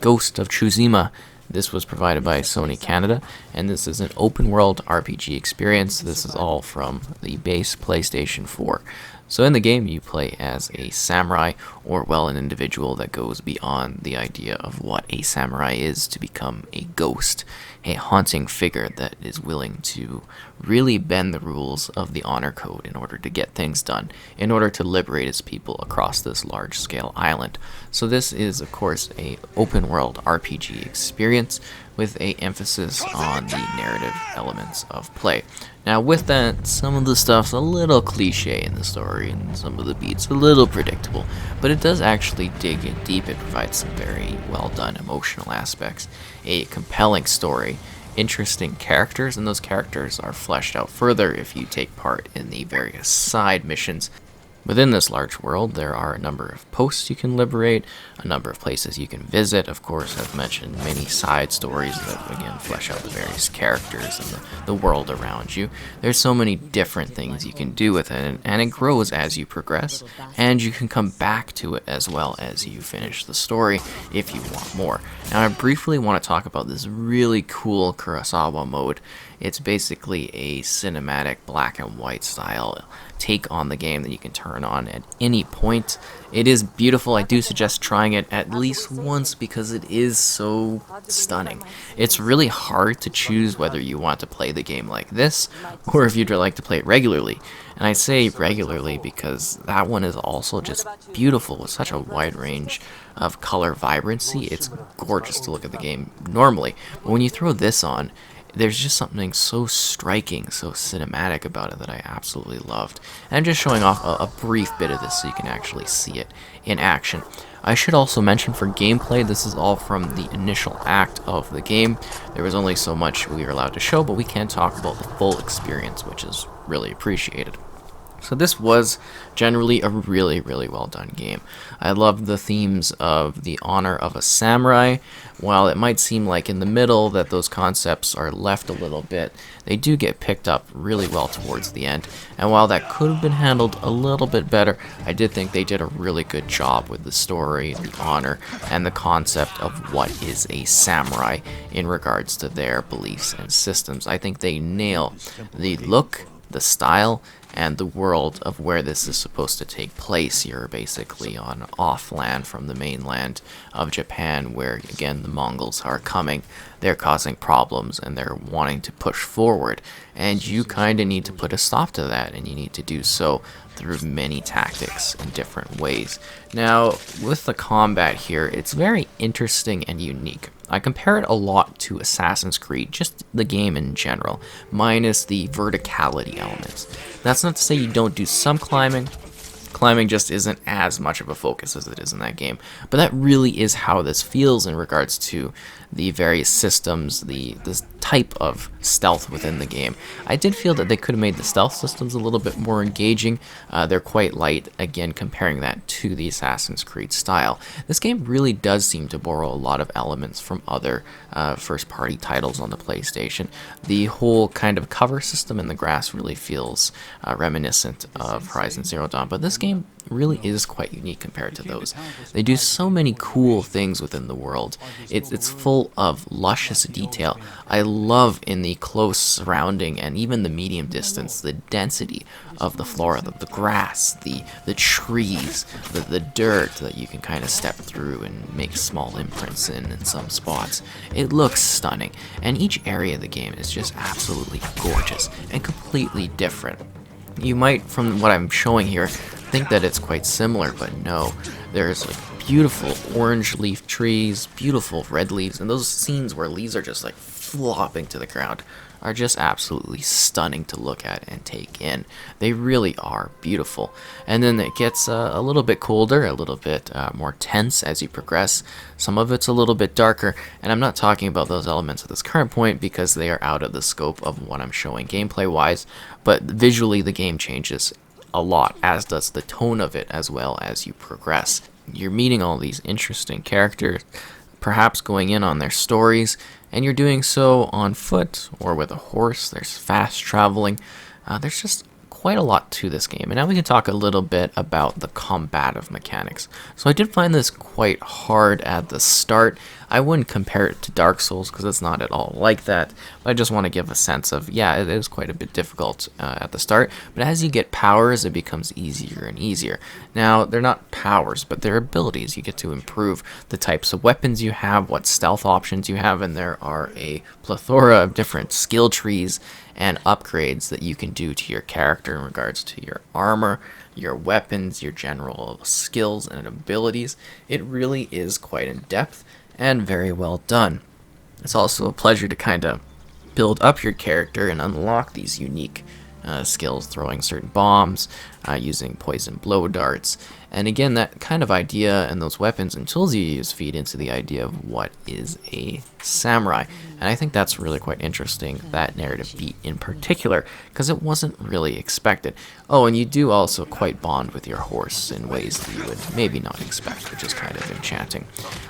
Ghost of Tsushima. This was provided by Sony Canada, and this is an open world RPG experience. This is all from the base PlayStation 4. So in the game, you play as a samurai, or well, an individual that goes beyond the idea of what a samurai is to become a ghost, a haunting figure that is willing to really bend the rules of the honor code in order to get things done, in order to liberate its people across this large-scale island. So this is, of course, a open-world RPG experience with a emphasis on the narrative elements of play. Now with that, some of the stuff's a little cliche in the story, and some of the beats a little predictable, but it does actually dig in deep. It provides some very well done emotional aspects, a compelling story, interesting characters, and those characters are fleshed out further if you take part in the various side missions. Within this large world, there are a number of posts you can liberate, a number of places you can visit. Of course, I've mentioned many side stories that, again, flesh out the various characters and the world around you. There's so many different things you can do with it, and it grows as you progress, and you can come back to it as well as you finish the story if you want more. Now, I briefly want to talk about this really cool Kurosawa Mode. It's basically a cinematic black and white style take on the game that you can turn on at any point. It is beautiful. I do suggest trying it at least once because it is so stunning. It's really hard to choose whether you want to play the game like this or if you'd like to play it regularly. And I say regularly because that one is also just beautiful with such a wide range of color vibrancy. It's gorgeous to look at the game normally, but when you throw this on, there's just something so striking, so cinematic about it that I absolutely loved. And I'm just showing off a brief bit of this so you can actually see it in action. I should also mention for gameplay, this is all from the initial act of the game. There was only so much we were allowed to show, but we can talk about the full experience, which is really appreciated. So this was generally a really well done game. I loved the themes of the honor of a samurai. While it might seem like in the middle that those concepts are left a little bit, they do get picked up really well towards the end. And while that could have been handled a little bit better, I did think they did a really good job with the story, the honor, and the concept of what is a samurai in regards to their beliefs and systems. I think they nail the look, the style, and the world of where this is supposed to take place. You're basically on off-land from the mainland of Japan, where, again, the Mongols are coming. They're causing problems, and they're wanting to push forward. And you kind of need to put a stop to that, and you need to do so through many tactics in different ways. Now, with the combat here, it's very interesting and unique. I compare it a lot to Assassin's Creed, just the game in general, minus the verticality elements. That's not to say you don't do some climbing. Climbing just isn't as much of a focus as it is in that game, but that really is how this feels in regards to the various systems, this type of stealth within the game. I did feel that they could have made the stealth systems a little bit more engaging. They're quite light, again, comparing that to the Assassin's Creed style. This game really does seem to borrow a lot of elements from other first-party titles on the PlayStation. The whole kind of cover system in the grass really feels reminiscent of Horizon Zero Dawn, but this game really is quite unique compared to those. They do so many cool things within the world. It's full of luscious detail. I love in the close surrounding and even the medium distance the density of the flora, the grass, the trees, the dirt that you can kind of step through and make small imprints in some spots. It looks stunning, and each area of the game is just absolutely gorgeous and completely different. You might, from what I'm showing here, think that it's quite similar, but no. There's like beautiful orange leaf trees, beautiful red leaves, and those scenes where leaves are just like flopping to the ground are just absolutely stunning to look at and take in. They really are beautiful. And then it gets a little bit colder, a little bit more tense as you progress. Some of it's a little bit darker, and I'm not talking about those elements at this current point because they are out of the scope of what I'm showing gameplay-wise, but visually the game changes a lot, as does the tone of it as well as you progress. You're meeting all these interesting characters, perhaps going in on their stories, and you're doing so on foot or with a horse. There's fast traveling. There's just quite a lot to this game. And now we can talk a little bit about the combative mechanics. So I did find this quite hard at the start. I wouldn't compare it to Dark Souls because it's not at all like that, but I just want to give a sense of, yeah, it is quite a bit difficult at the start, but as you get powers, it becomes easier and easier. Now, they're not powers, but they're abilities. You get to improve the types of weapons you have, what stealth options you have, and there are a plethora of different skill trees and upgrades that you can do to your character in regards to your armor, your weapons, your general skills and abilities. It really is quite in depth and very well done. It's also a pleasure to kind of build up your character and unlock these unique skills, throwing certain bombs, using poison blow darts. And again, that kind of idea and those weapons and tools you use feed into the idea of what is a samurai. And I think that's really quite interesting, that narrative beat in particular, because it wasn't really expected. Oh, and you do also quite bond with your horse in ways that you would maybe not expect, which is kind of enchanting.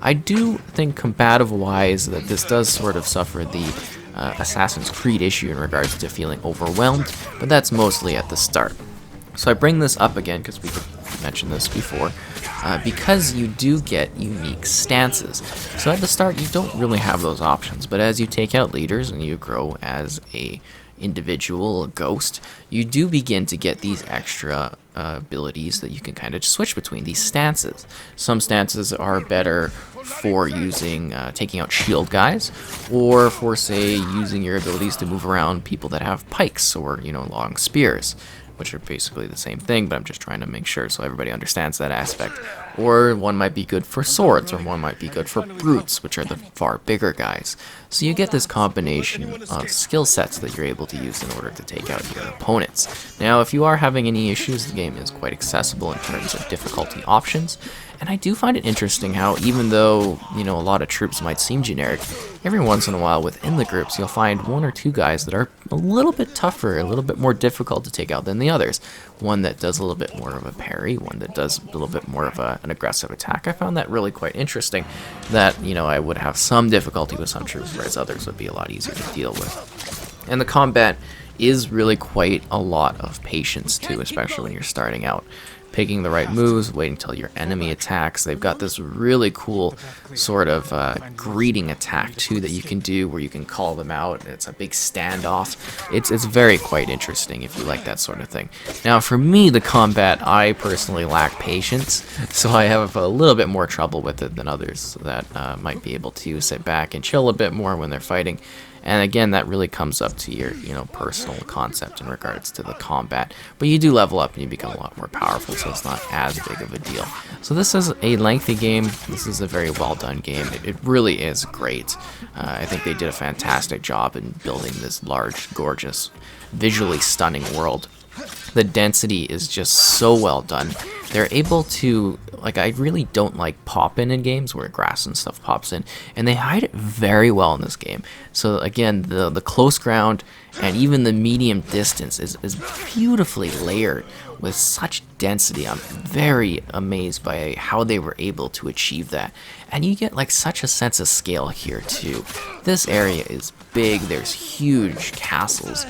I do think combative-wise that this does sort of suffer the Assassin's Creed issue in regards to feeling overwhelmed, but that's mostly at the start. So I bring this up again because we mentioned this before, because you do get unique stances. So at the start you don't really have those options, but as you take out leaders and you grow as a individual, a ghost, you do begin to get these extra abilities that you can kind of switch between, these stances. Some stances are better for using, taking out shield guys, or for, say, using your abilities to move around people that have pikes or, long spears, which are basically the same thing, but I'm just trying to make sure so everybody understands that aspect. Or one might be good for swords, or one might be good for brutes, which are the far bigger guys. So you get this combination of skill sets that you're able to use in order to take out your opponents. Now, if you are having any issues, the game is quite accessible in terms of difficulty options. And I do find it interesting how, even though, a lot of troops might seem generic, every once in a while within the groups you'll find one or two guys that are a little bit tougher, a little bit more difficult to take out than the others. One that does a little bit more of a parry, one that does a little bit more of an aggressive attack. I found that really quite interesting, that, I would have some difficulty with some troops, whereas others would be a lot easier to deal with. And the combat is really quite a lot of patience too, especially when you're starting out. Picking the right moves, waiting until your enemy attacks. They've got this really cool sort of greeting attack too that you can do where you can call them out. It's a big standoff. It's very quite interesting if you like that sort of thing. Now for me, the combat, I personally lack patience, so I have a little bit more trouble with it than others that might be able to sit back and chill a bit more when they're fighting. And again, that really comes up to your, personal concept in regards to the combat. But you do level up and you become a lot more powerful, so it's not as big of a deal. So this is a lengthy game. This is a very well done game. It really is great. I think they did a fantastic job in building this large, gorgeous, visually stunning world. The density is just so well done. They're able to, I really don't like pop-in games where grass and stuff pops in, and they hide it very well in this game. So again, the close ground and even the medium distance is beautifully layered with such density. I'm very amazed by how they were able to achieve that. And you get such a sense of scale here too. This area is big, there's huge castles,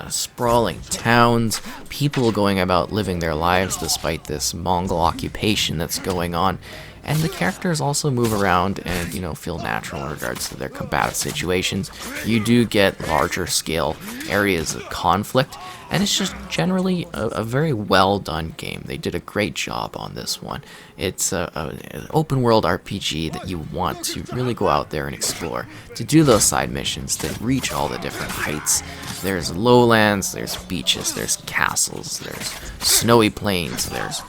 sprawling towns, people going about living their lives despite this Mongol occupation that's going on. And the characters also move around and, feel natural in regards to their combative situations. You do get larger scale areas of conflict, and it's just generally a very well done game. They did a great job on this one. It's an open world RPG that you want to really go out there and explore, to do those side missions, to reach all the different heights. There's lowlands, there's beaches, there's castles, there's snowy plains, there's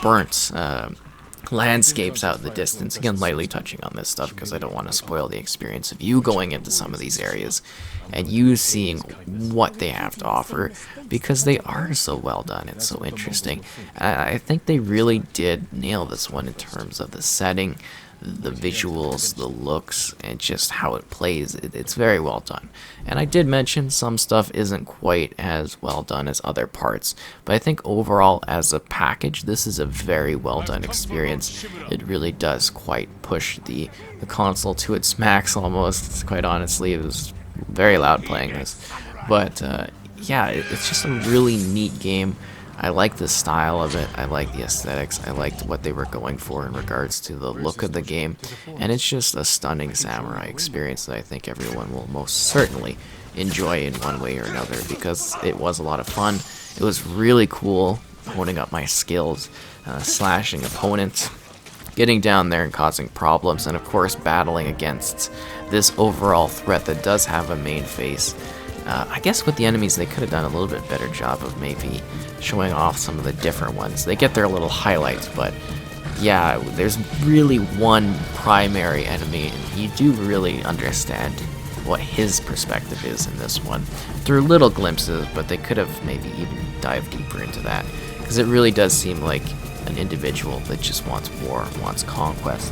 burnt landscapes out in the distance. Again, lightly touching on this stuff because I don't want to spoil the experience of you going into some of these areas and you seeing what they have to offer, because they are so well done and so interesting. I think they really did nail this one in terms of the setting, the visuals, the looks, and just how it plays. It's very well done. And I did mention some stuff isn't quite as well done as other parts, but I think overall as a package, this is a very well done experience. It really does quite push the console to its max almost, quite honestly. It was very loud playing this. But yeah, it's just a really neat game. I like the style of it, I like the aesthetics, I liked what they were going for in regards to the look of the game, and it's just a stunning samurai experience that I think everyone will most certainly enjoy in one way or another, because it was a lot of fun. It was really cool honing up my skills, slashing opponents, getting down there and causing problems, and of course battling against this overall threat that does have a main face. I guess with the enemies they could have done a little bit better job of maybe showing off some of the different ones. They get their little highlights, but yeah, there's really one primary enemy, and you do really understand what his perspective is in this one through little glimpses, but they could have maybe even dived deeper into that, because it really does seem like an individual that just wants war, wants conquest,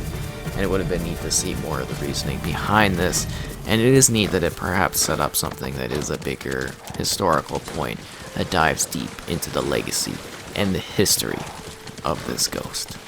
and it would have been neat to see more of the reasoning behind this. And it is neat that it perhaps set up something that is a bigger historical point that dives deep into the legacy and the history of this ghost.